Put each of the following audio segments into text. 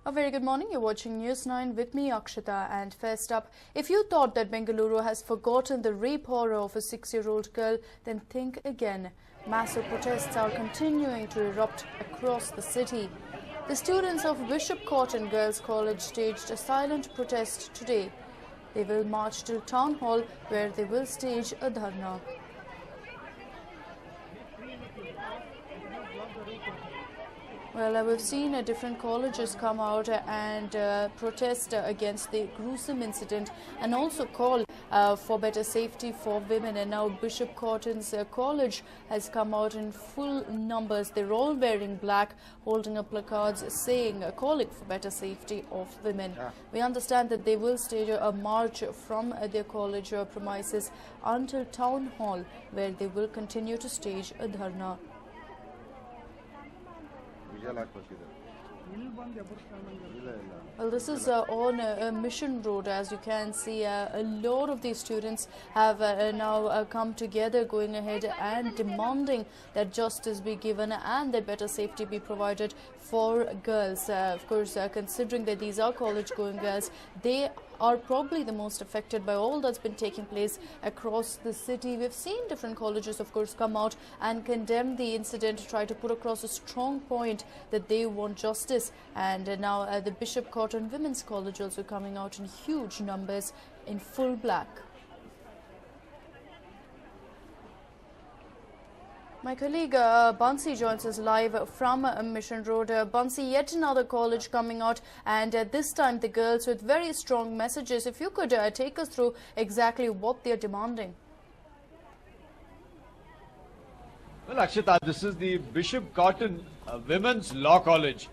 A very good morning. You're watching News 9 with me, Akshita. And first up, if you thought that Bengaluru has forgotten the rape horror of a 6-year-old girl, then think again. Massive protests are continuing to erupt across the city. The students of Bishop Cotton Girls College staged a silent protest today. They will march to Town Hall, where they will stage a dharna. Well, we've seen different colleges come out and protest against the gruesome incident and also call for better safety for women. And now Bishop Cotton's college has come out in full numbers. They're all wearing black, holding up placards saying, calling for better safety of women. We understand that they will stage a march from their college premises until Town Hall, where they will continue to stage a dharna. Well, this is on Mission Road. As you can see, a lot of these students have now come together, going ahead and demanding that justice be given and that better safety be provided for girls. Of course, considering that these are college-going girls, they are probably the most affected by all that's been taking place across the city. We've seen different colleges, of course, come out and condemn the incident, try to put across a strong point that they want justice. And now the Bishop Cotton Women's College also coming out in huge numbers in full black. My colleague Bansi joins us live from Mission Road. Bansi, yet another college coming out, and this time the girls with very strong messages. If you could take us through exactly what they're demanding. Well, Akshita, this is the Bishop Cotton Women's Law College,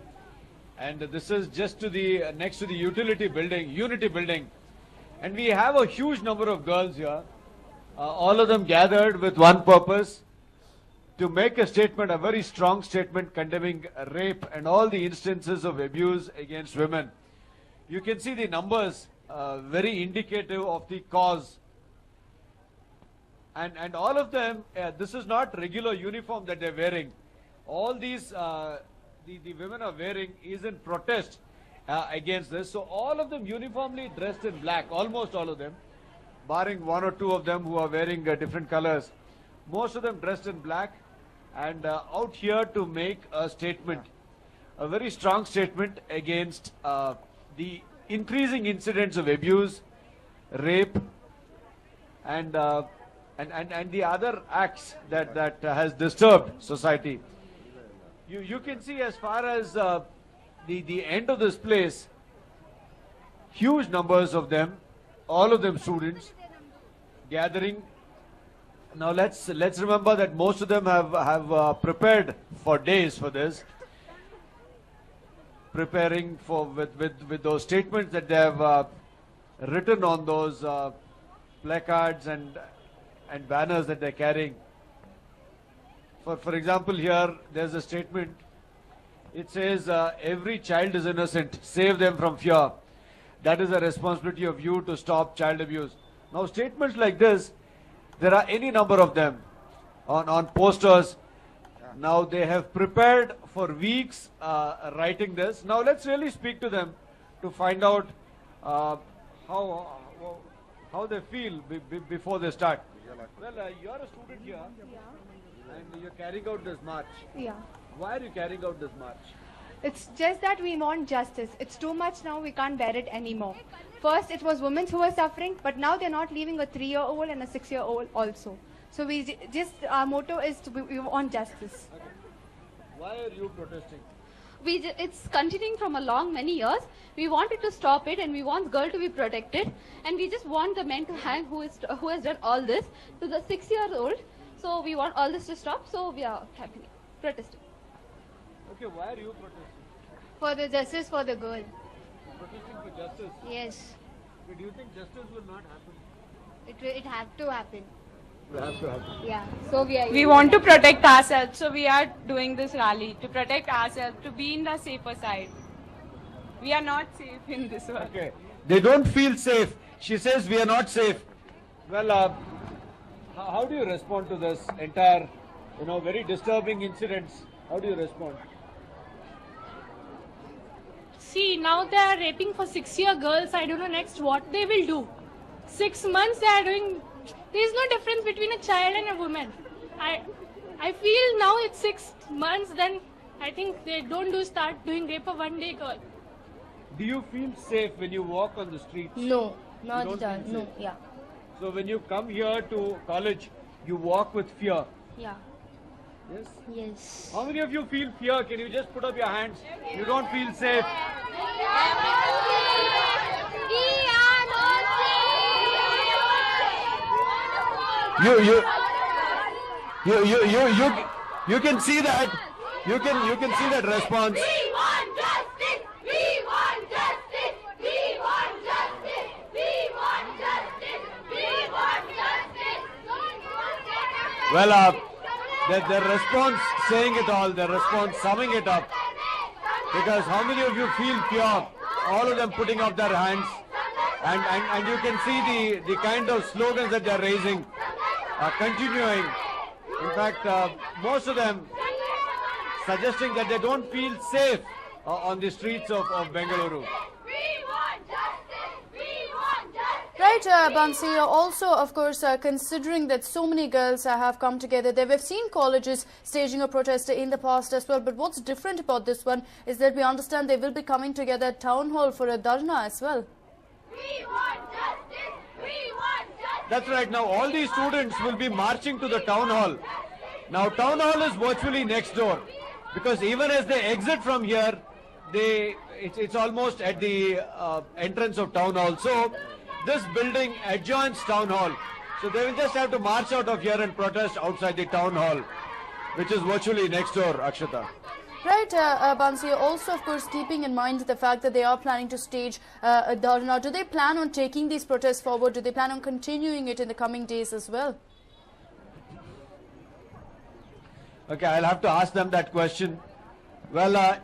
and this is just to the next to the Unity building, and we have a huge number of girls here, all of them gathered with one purpose: to make a statement, a very strong statement condemning rape and all the instances of abuse against women. You can see the numbers very indicative of the cause. And all of them, this is not regular uniform that they're wearing. All these, the women are wearing is in protest against this. So all of them uniformly dressed in black, almost all of them, barring one or two of them who are wearing different colors. Most of them dressed in black, and out here to make a statement, a very strong statement against the increasing incidents of abuse, rape, and the other acts that has disturbed society. You can see, as far as the end of this place, huge numbers of them, all of them students, gathering. Now let's remember that most of them have prepared for days for this, preparing for with those statements that they have written on those placards and banners that they're carrying. For example, here there's a statement. It says, "Every child is innocent. Save them from fear. That is a responsibility of you to stop child abuse." Now, statements like this, there are any number of them on posters. Now they have prepared for weeks writing this. Now let's really speak to them to find out how they feel before they start. Well, you're a student here, and you're carrying out this march. Yeah. Why are you carrying out this march? It's just that we want justice. It's too much now, we can't bear it anymore. First, it was women who were suffering, but now they're not leaving a 3-year-old and a 6-year-old also. So our motto is we want justice. Okay. Why are you protesting? It's continuing from many years. We wanted to stop it, and we want girl to be protected, and we just want the men to hang who has done all this to the 6-year-old. So we want all this to stop. So we are protesting. Okay, why are you protesting? For the justice for the girl. Protesting for justice? Yes. But do you think justice will not happen? It had to happen. It has to happen. Yeah. So we want to protect ourselves, so we are doing this rally to protect ourselves, to be in the safer side. We are not safe in this world. Okay. They don't feel safe. She says we are not safe. Well, how do you respond to this entire, very disturbing incidents? How do you respond? See, now they are raping for 6-year girls. I don't know next what they will do. 6 months they are doing. There is no difference between a child and a woman. I feel now it's 6 months. Then I think they start doing rape for one day girl. Do you feel safe when you walk on the streets? No, You not don't at all. feel No, safe? yeah. So when you come here to college, you walk with fear. Yeah. Yes. Yes. How many of you feel fear? Can you just put up your hands? You don't feel safe. You can see that. You can see that response. We want justice! We want justice! We want justice! We want justice! We want justice! Well, their response saying it all, their response summing it up. Because how many of you feel fear? All of them putting up their hands. And you can see the kind of slogans that they're raising continuing. In fact, most of them suggesting that they don't feel safe on the streets of Bengaluru. Right, Bansi, also, of course, considering that so many girls have come together there, we've seen colleges staging a protest in the past as well, but what's different about this one is that we understand they will be coming together at Town Hall for a dharna as well. We want justice! We want justice! That's right. Now all these students will be marching to the town hall. Now town hall is virtually next door, because even as they exit from here, it's almost at the entrance of town hall. So this building adjoins town hall. So they will just have to march out of here and protest outside the town hall, which is virtually next door, Akshata. Right, Bansi, also, of course, keeping in mind the fact that they are planning to stage a dharna, do they plan on taking these protests forward? Do they plan on continuing it in the coming days as well? Okay, I'll have to ask them that question. Well,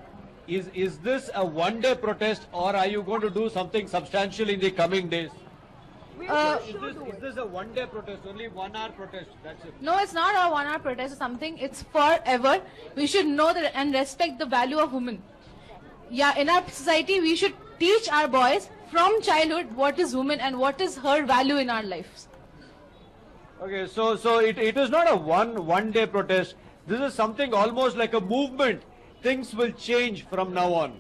is this a one-day protest, or are you going to do something substantial in the coming days? Is this a one-day protest, only 1 hour protest? That's it. No, it's not a 1 hour protest or something. It's forever. We should know that and respect the value of women. Yeah, in our society, we should teach our boys from childhood what is woman and what is her value in our lives. Okay, so it is not a one-day protest. This is something almost like a movement. Things will change from now on.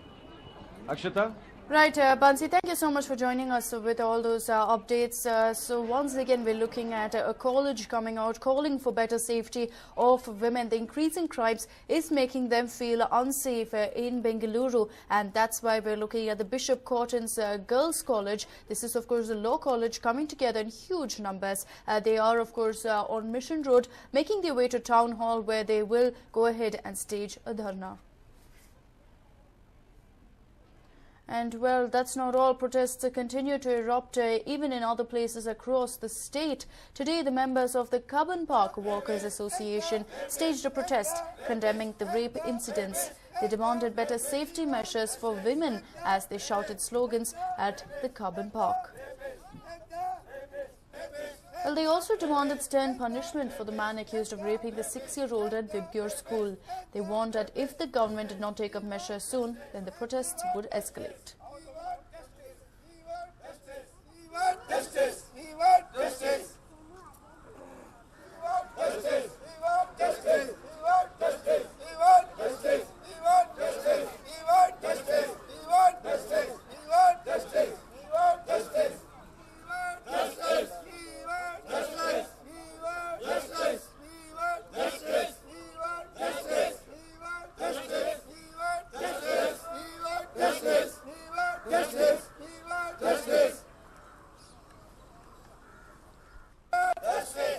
Akshata? Right, Bansi, thank you so much for joining us with all those updates. So once again, we're looking at a college coming out, calling for better safety of women. The increasing crimes is making them feel unsafe in Bengaluru, and that's why we're looking at the Bishop Cotton's Girls' College. This is, of course, the law college coming together in huge numbers. They are, of course, on Mission Road, making their way to Town Hall, where they will go ahead and stage a dharna. And well, that's not all. Protests continue to erupt even in other places across the state. Today, the members of the Cubbon Park Walkers Association staged a protest condemning the rape incidents. They demanded better safety measures for women as they shouted slogans at the Cubbon Park. Well, they also demanded stern punishment for the man accused of raping the 6-year-old at Vibgyor school. They warned that if the government did not take up measures soon, then the protests would escalate.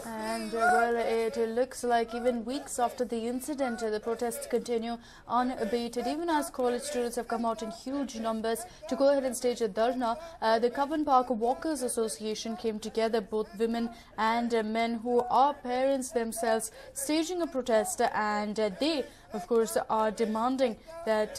And well, it looks like even weeks after the incident, the protests continue unabated. Even as college students have come out in huge numbers to go ahead and stage a dharna, the Cubbon Park Walkers Association came together, both women and men who are parents themselves, staging a protest, and they of course, are demanding that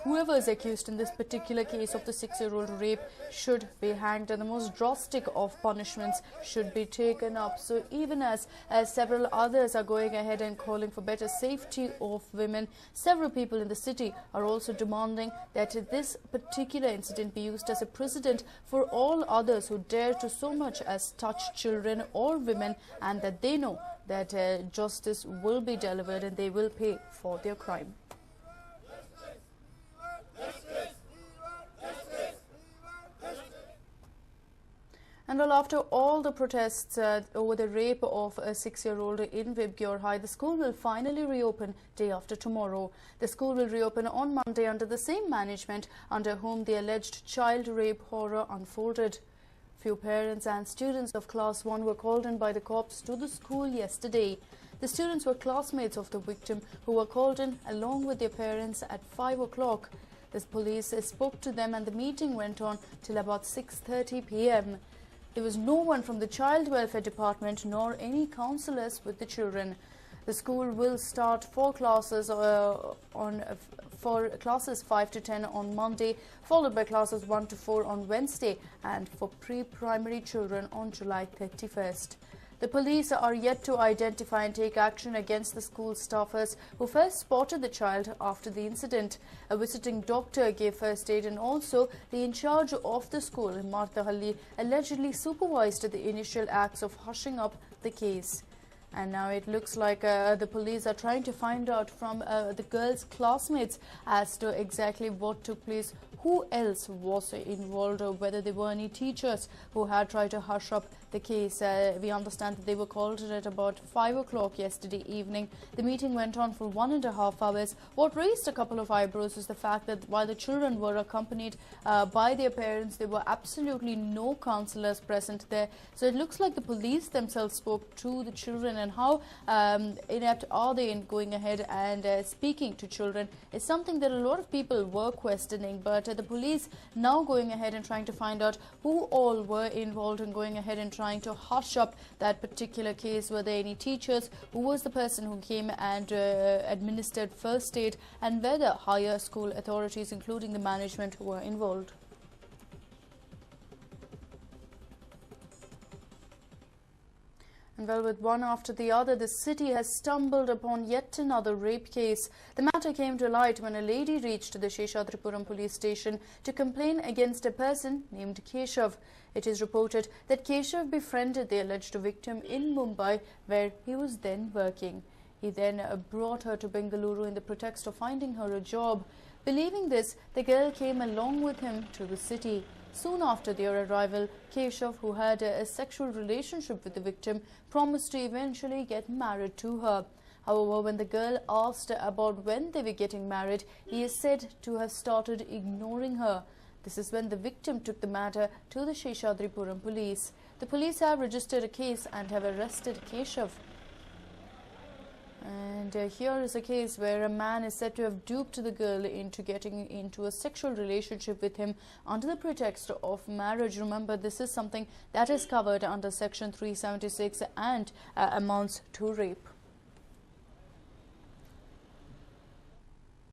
whoever is accused in this particular case of the 6-year-old rape should be hanged, and the most drastic of punishments should be taken up. So even as several others are going ahead and calling for better safety of women, several people in the city are also demanding that this particular incident be used as a precedent for all others who dare to so much as touch children or women, and that they know that justice will be delivered and they will pay for their crime. And well, after all the protests over the rape of a 6-year-old in Vibgyor High, the school will finally reopen day after tomorrow. The school will reopen on Monday under the same management under whom the alleged child rape horror unfolded. Few parents and students of Class 1 were called in by the cops to the school yesterday. The students were classmates of the victim who were called in along with their parents at 5 o'clock. The police spoke to them and the meeting went on till about 6:30 p.m. There was no one from the Child Welfare Department nor any counsellors with the children. The school will start for classes classes 5 to 10 on Monday, followed by classes 1 to 4 on Wednesday, and for pre-primary children on July 31st. The police are yet to identify and take action against the school staffers who first spotted the child after the incident. A visiting doctor gave first aid, and also the in charge of the school in Marthahalli allegedly supervised the initial acts of hushing up the case. And now it looks like the police are trying to find out from the girls' classmates as to exactly what took place, who else was involved, or whether there were any teachers who had tried to hush up the case. We understand that they were called at about 5 o'clock yesterday evening. The meeting went on for 1.5 hours. What raised a couple of eyebrows is the fact that while the children were accompanied by their parents, there were absolutely no counsellors present there. So it looks like the police themselves spoke to the children, and how inept are they in going ahead and speaking to children is something that a lot of people were questioning. But the police now going ahead and trying to find out who all were involved in going ahead and trying to hush up that particular case. Were there any teachers? Who was the person who came and administered first aid? And whether higher school authorities, including the management, were involved. And well, with one after the other, the city has stumbled upon yet another rape case. The matter came to light when a lady reached the Sheshadripuram police station to complain against a person named Keshav. It is reported that Keshav befriended the alleged victim in Mumbai, where he was then working. He then brought her to Bengaluru in the pretext of finding her a job. Believing this, the girl came along with him to the city. Soon after their arrival, Keshav, who had a sexual relationship with the victim, promised to eventually get married to her. However, when the girl asked about when they were getting married, he is said to have started ignoring her. This is when the victim took the matter to the Sheshadripuram police. The police have registered a case and have arrested Keshav. And here is a case where a man is said to have duped the girl into getting into a sexual relationship with him under the pretext of marriage. Remember, this is something that is covered under Section 376 and amounts to rape.